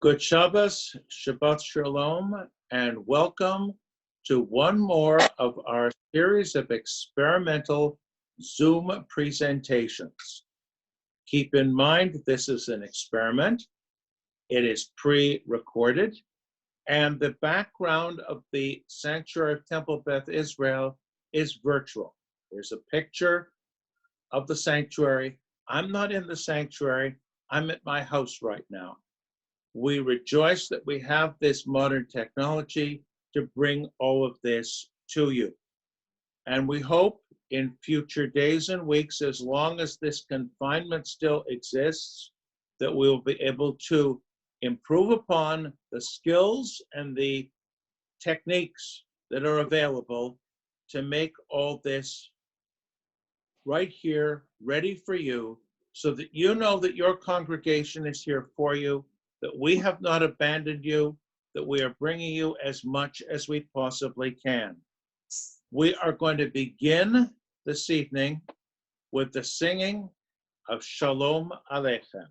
Good Shabbos, Shabbat Shalom, and welcome to one more of our series of experimental Zoom presentations. Keep in mind, this is an experiment. It is pre-recorded, and the background of the Sanctuary of Temple Beth Israel is virtual. There's a picture of the sanctuary. I'm not in the sanctuary. I'm at my house right now. We rejoice that we have this modern technology to bring all of this to you. And we hope in future days and weeks, as long as this confinement still exists, that we'll be able to improve upon the skills and the techniques that are available to make all this right here, ready for you, so that you know that your congregation is here for you, that we have not abandoned you, that we are bringing you as much as we possibly can. We are going to begin this evening with the singing of Shalom Aleichem.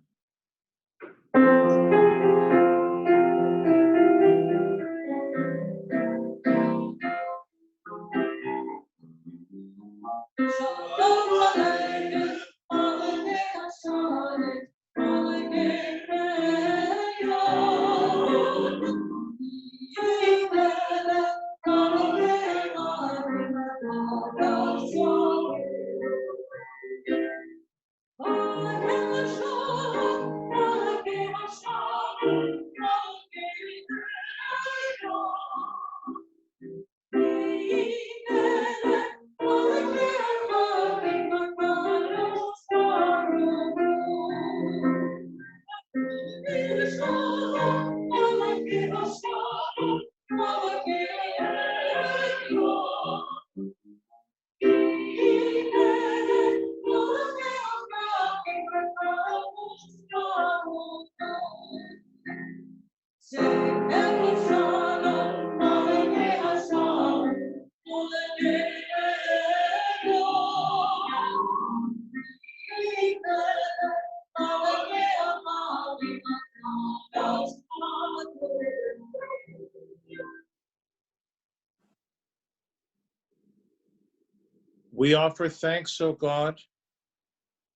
We offer thanks, O God,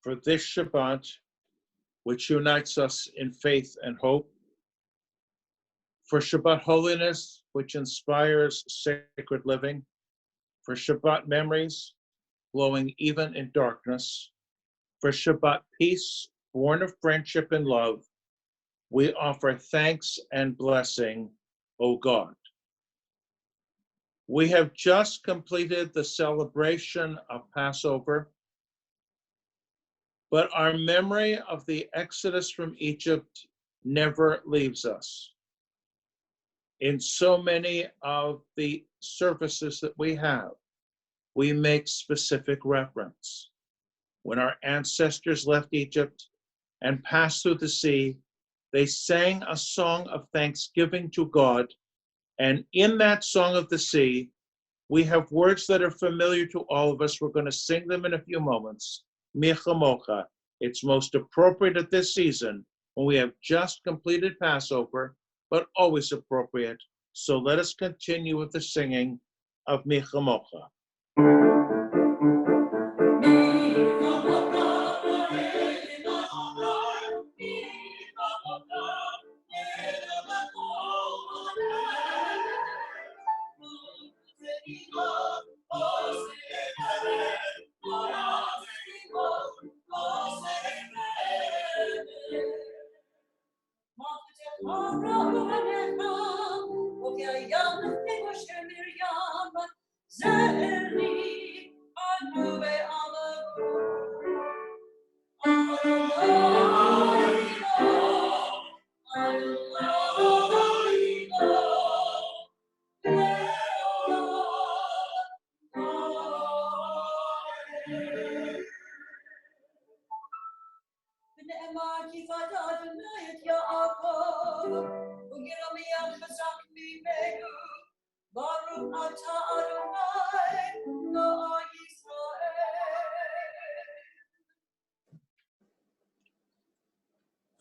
for this Shabbat, which unites us in faith and hope, for Shabbat holiness, which inspires sacred living, for Shabbat memories, glowing even in darkness, for Shabbat peace, born of friendship and love. We offer thanks and blessing, O God. We have just completed the celebration of Passover, but our memory of the Exodus from Egypt never leaves us. In so many of the services that we have, we make specific reference. When our ancestors left Egypt and passed through the sea, they sang a song of thanksgiving to God. And in that song of the sea, we have words that are familiar to all of us. We're going to sing them in a few moments. Michamocha. It's most appropriate at this season when we have just completed Passover, but always appropriate. So let us continue with the singing of Michamocha.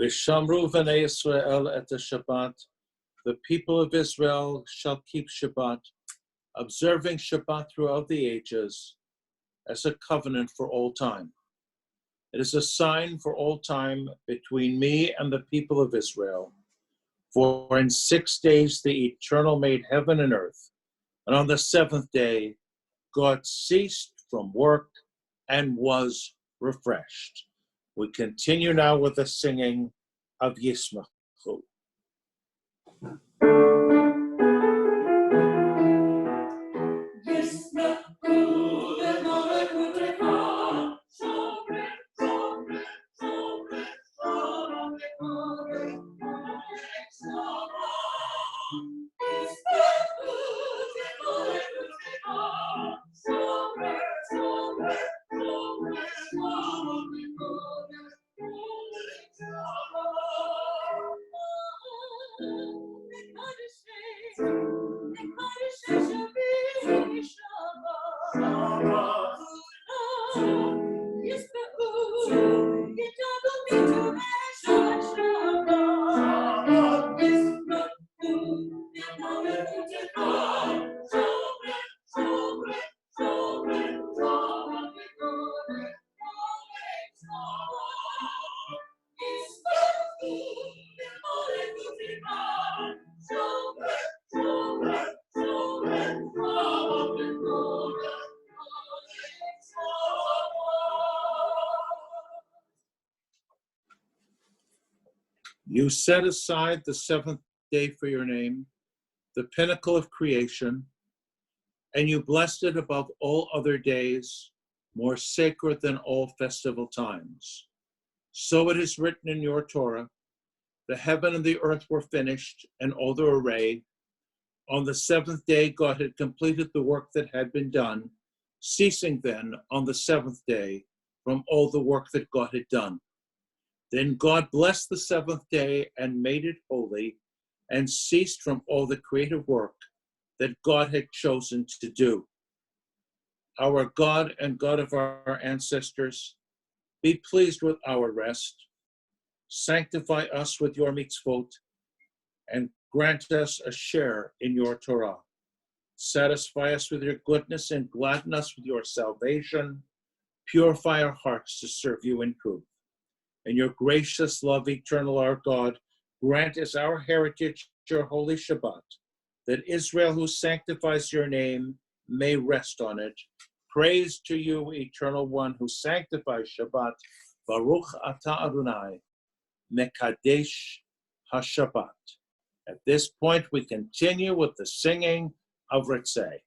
V'shamru v'nei Yisrael et Shabbat. The people of Israel shall keep Shabbat, observing Shabbat throughout the ages as a covenant for all time. It is a sign for all time between me and the people of Israel. For in 6 days the Eternal made heaven and earth, and on the seventh day God ceased from work and was refreshed. We continue now with the singing of Yismachu. You set aside the seventh day for your name, the pinnacle of creation, and you blessed it above all other days, more sacred than all festival times. So it is written in your Torah, the heaven and the earth were finished, and all their array. On the seventh day, God had completed the work that had been done, ceasing then on the seventh day from all the work that God had done. Then God blessed the seventh day and made it holy, and ceased from all the creative work that God had chosen to do. Our God and God of our ancestors, be pleased with our rest. Sanctify us with your mitzvot, and grant us a share in your Torah. Satisfy us with your goodness and gladden us with your salvation. Purify our hearts to serve you in truth. And your gracious love, eternal our God, grant as our heritage your holy Shabbat, that Israel who sanctifies your name may rest on it. Praise to you, eternal one who sanctifies Shabbat. Baruch atah Adonai, mekadesh ha-Shabbat. At this point, we continue with the singing of Ritzeh.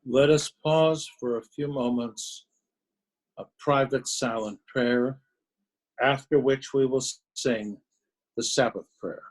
Let us pause for a few moments, a private silent prayer, after which we will sing the Sabbath prayer.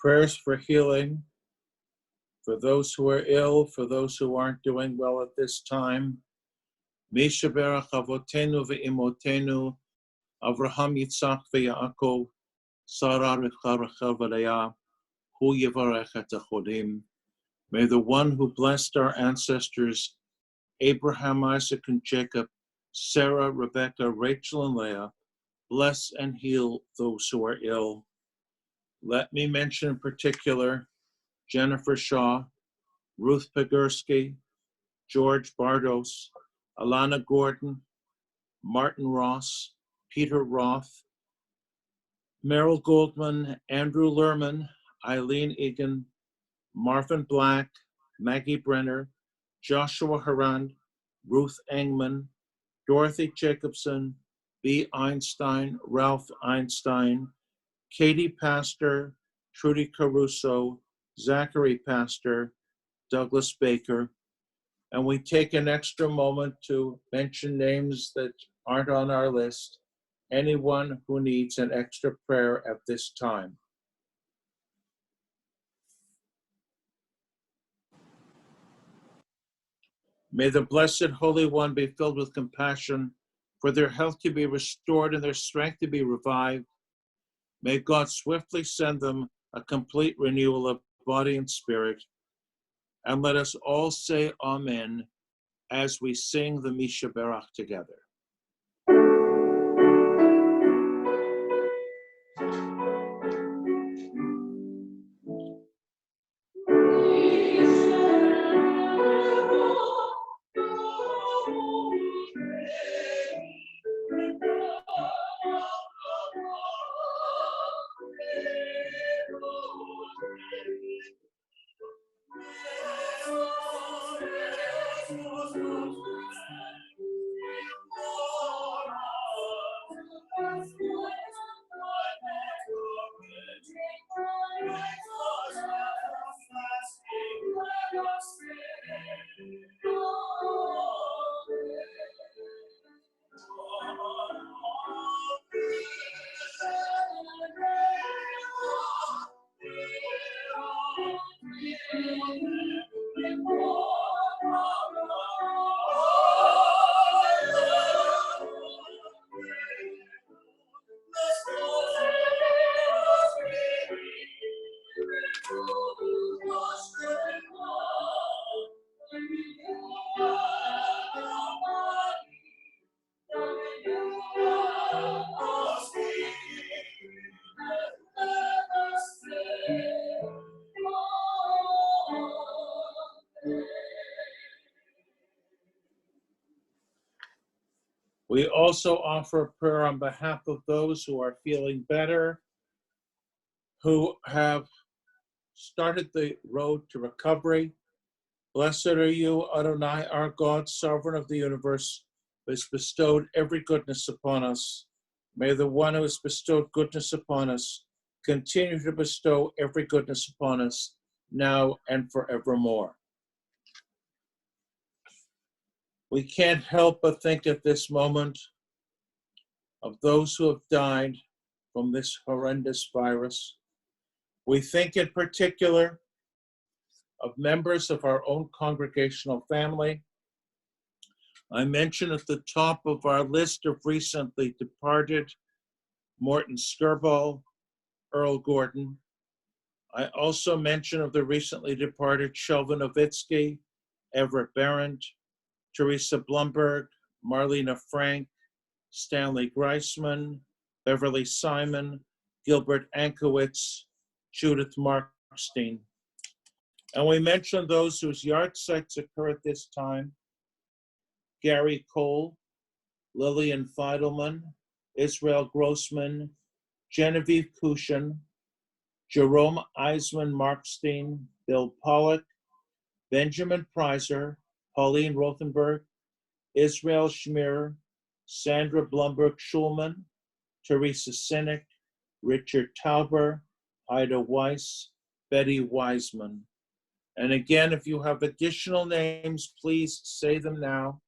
Prayers for healing, for those who are ill, for those who aren't doing well at this time. Misha berach avotenu ve'imotenu, Avraham, Yitzhak, ve'Yaakov, Sarah, Rivka, Rachel, ve'Leah, hu yivarech et achodim. May the one who blessed our ancestors, Abraham, Isaac, and Jacob, Sarah, Rebecca, Rachel, and Leah, bless and heal those who are ill. Let me mention in particular Jennifer Shaw, Ruth Pegurski, George Bardos, Alana Gordon, Martin Ross, Peter Roth, Merrill Goldman, Andrew Lerman, Eileen Egan, Marvin Black, Maggie Brenner, Joshua Harand, Ruth Engman, Dorothy Jacobson, B. Einstein, Ralph Einstein, Katie Pastor, Trudy Caruso, Zachary Pastor, Douglas Baker. And we take an extra moment to mention names that aren't on our list. Anyone who needs an extra prayer at this time. May the Blessed Holy One be filled with compassion, for their health to be restored and their strength to be revived. May God swiftly send them a complete renewal of body and spirit. And let us all say Amen as we sing the Misha Berach together. We also offer a prayer on behalf of those who are feeling better, who have started the road to recovery. Blessed are you, Adonai, our God, sovereign of the universe, who has bestowed every goodness upon us. May the one who has bestowed goodness upon us continue to bestow every goodness upon us, now and forevermore. We can't help but think at this moment of those who have died from this horrendous virus. We think in particular of members of our own congregational family. I mentioned at the top of our list of recently departed Morton Skirball, Earl Gordon. I also mentioned of the recently departed Shelva Novitsky, Everett Berendt, Teresa Blumberg, Marlena Frank, Stanley Greisman, Beverly Simon, Gilbert Ankowitz, Judith Markstein. And we mentioned those whose yahrzeits occur at this time: Gary Cole, Lillian Feidelman, Israel Grossman, Genevieve Kushin, Jerome Eisman Markstein, Bill Pollack, Benjamin Preiser, Pauline Rothenberg, Israel Schmier, Sandra Blumberg Schulman, Teresa Sinek, Richard Tauber, Ida Weiss, Betty Wiseman. And again, if you have additional names, please say them now.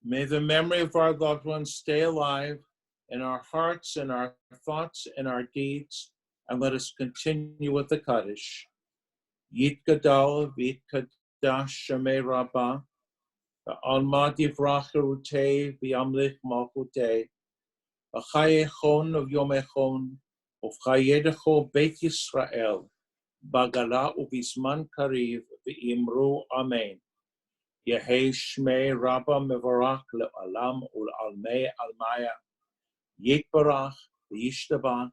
May the memory of our loved ones stay alive in our hearts, in our thoughts, in our deeds, and let us continue with the Kaddish. Yitgadal v'yitkadash Shemei Rabbah, v'alma divrach cherutei v'yamlich malchutei, v'chayechon of yomechon, v'chayedecho Beit Yisrael, bagala uvizman kariv v'imru amen. Yehei Shmei Rabbah mevarach le'alam ul'almei almaya, yitbarach v'yishtabach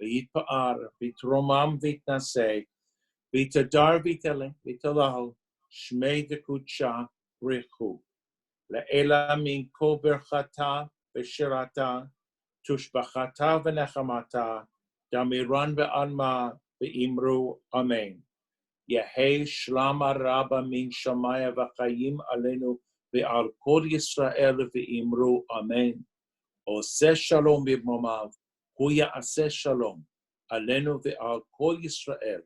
v'yitpa'ar v'yitromam v'yitnaseh, v'yitadar v'yiteleh v'yitalahu Shmei Dekucha Richu. Le'ela min kol berchata v'shirata, tushbachata v'nechamata, damiran ve'anma ve'imru amen. Yehei shlama rabba min shamaya v'chayim alenu ve'al kol Yisrael ve'imru amen. Oseh shalom b'momav, hu ya'aseh shalom alenu ve'al kol Yisrael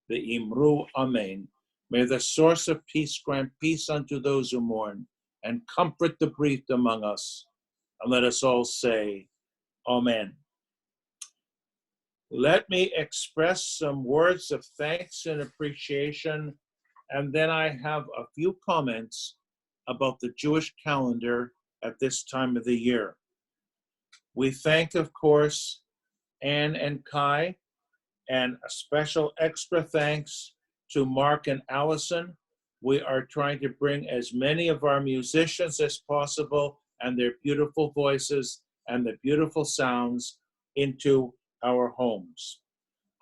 ve'imru amen. May the source of peace grant peace unto those who mourn, and comfort the bereaved among us. And let us all say, Amen. Let me express some words of thanks and appreciation, and then I have a few comments about the Jewish calendar at this time of the year. We thank, of course, Anne and Kai, and a special extra thanks to Mark and Allison. We are trying to bring as many of our musicians as possible and their beautiful voices and the beautiful sounds into our homes.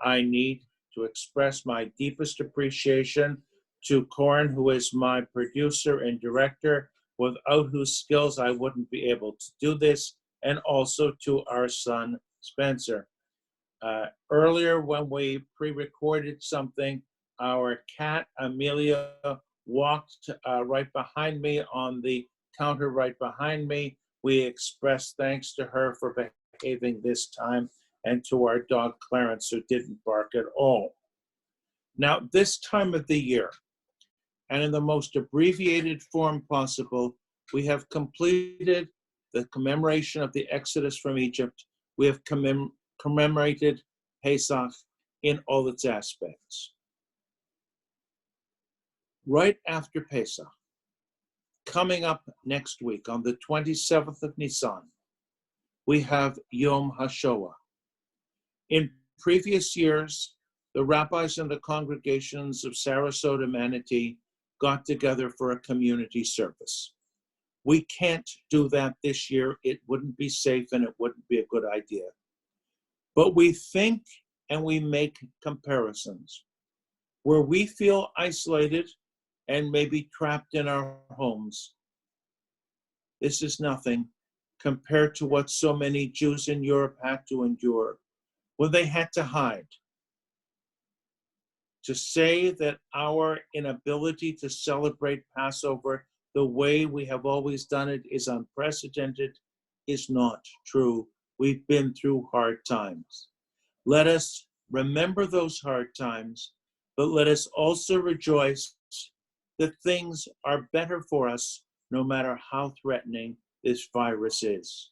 I need to express my deepest appreciation to Corin, who is my producer and director, without whose skills I wouldn't be able to do this, and also to our son, Spencer. Earlier, when we pre-recorded something, our cat, Amelia, walked right behind me on the counter right behind me. We expressed thanks to her for behaving this time, and to our dog, Clarence, who didn't bark at all. Now, this time of the year, and in the most abbreviated form possible, we have completed the commemoration of the Exodus from Egypt. We have commemorated Pesach in all its aspects. Right after Pesach, coming up next week on the 27th of Nisan, we have Yom HaShoah. In previous years, the rabbis and the congregations of Sarasota, Manatee got together for a community service. We can't do that this year. It wouldn't be safe and it wouldn't be a good idea. But we think and we make comparisons. Where we feel isolated and maybe trapped in our homes, this is nothing compared to what so many Jews in Europe had to endure when they had to hide. To say that our inability to celebrate Passover the way we have always done it is unprecedented is not true. We've been through hard times. Let us remember those hard times, but let us also rejoice that things are better for us no matter how threatening this virus is.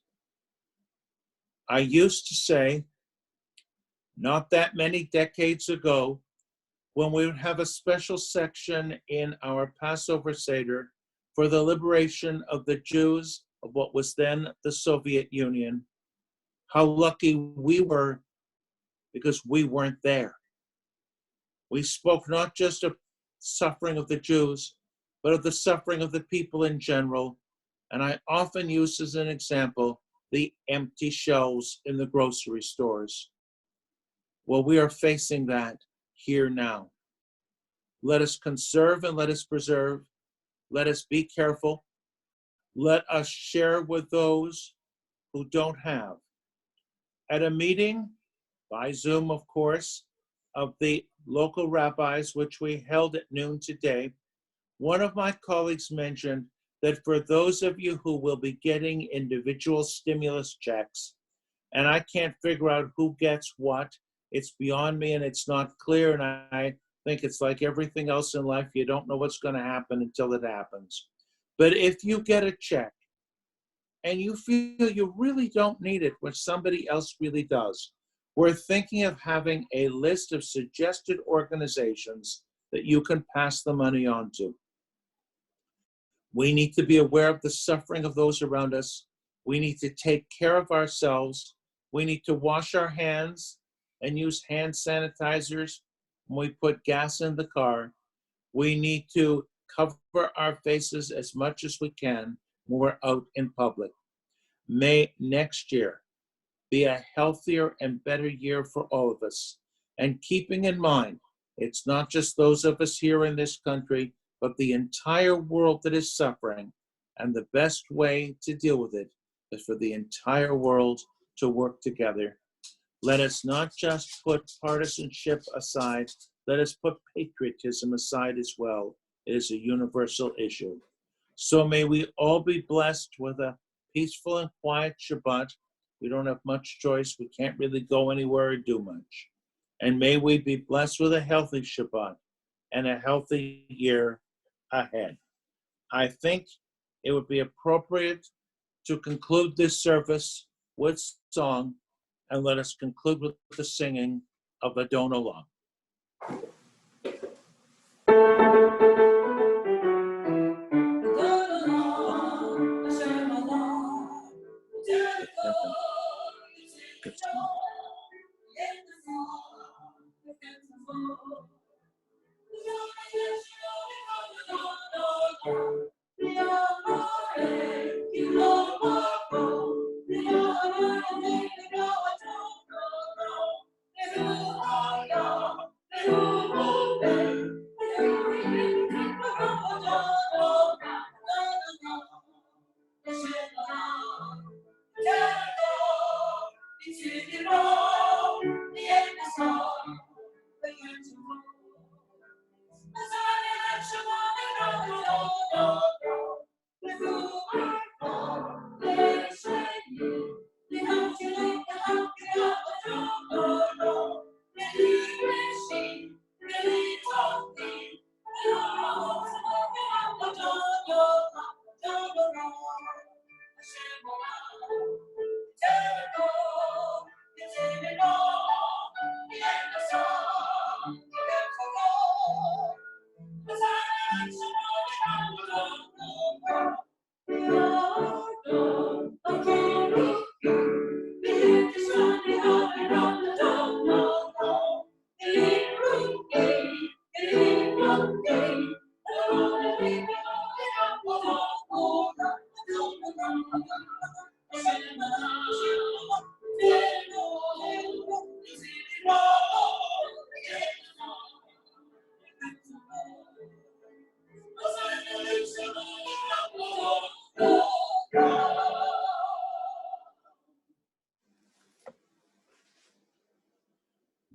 I used to say, not that many decades ago, when we would have a special section in our Passover Seder for the liberation of the Jews of what was then the Soviet Union, how lucky we were because we weren't there. We spoke not just of suffering of the Jews, but of the suffering of the people in general. And I often use as an example the empty shelves in the grocery stores. Well, we are facing that here now. Let us conserve and let us preserve. Let us be careful. Let us share with those who don't have. At a meeting, by Zoom, of course, of the local rabbis, which we held at noon today, one of my colleagues mentioned that for those of you who will be getting individual stimulus checks, and I can't figure out who gets what, it's beyond me and it's not clear, and I think it's like everything else in life, you don't know what's going to happen until it happens. But if you get a check and you feel you really don't need it, which somebody else really does, we're thinking of having a list of suggested organizations that you can pass the money on to. We need to be aware of the suffering of those around us. We need to take care of ourselves. We need to wash our hands and use hand sanitizers when we put gas in the car. We need to cover our faces as much as we can when we're out in public. May next year be a healthier and better year for all of us. And keeping in mind, it's not just those of us here in this country, but the entire world that is suffering. And the best way to deal with it is for the entire world to work together. Let us not just put partisanship aside, let us put patriotism aside as well. It is a universal issue. So may we all be blessed with a peaceful and quiet Shabbat. We don't have much choice. We can't really go anywhere or do much. And may we be blessed with a healthy Shabbat and a healthy year ahead. I think it would be appropriate to conclude this service with song, and let us conclude with the singing of Adon Olam.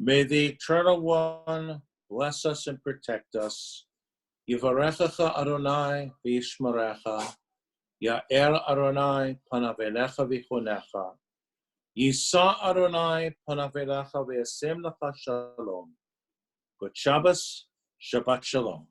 May the Eternal One bless us and protect us. Yivarechecha Adonai v'yishmerecha. Ya'er Adonai panav elecha v'chonecha. Yisa Adonai panav elecha v'yasem lecha shalom. Good Shabbos, Shabbat Shalom.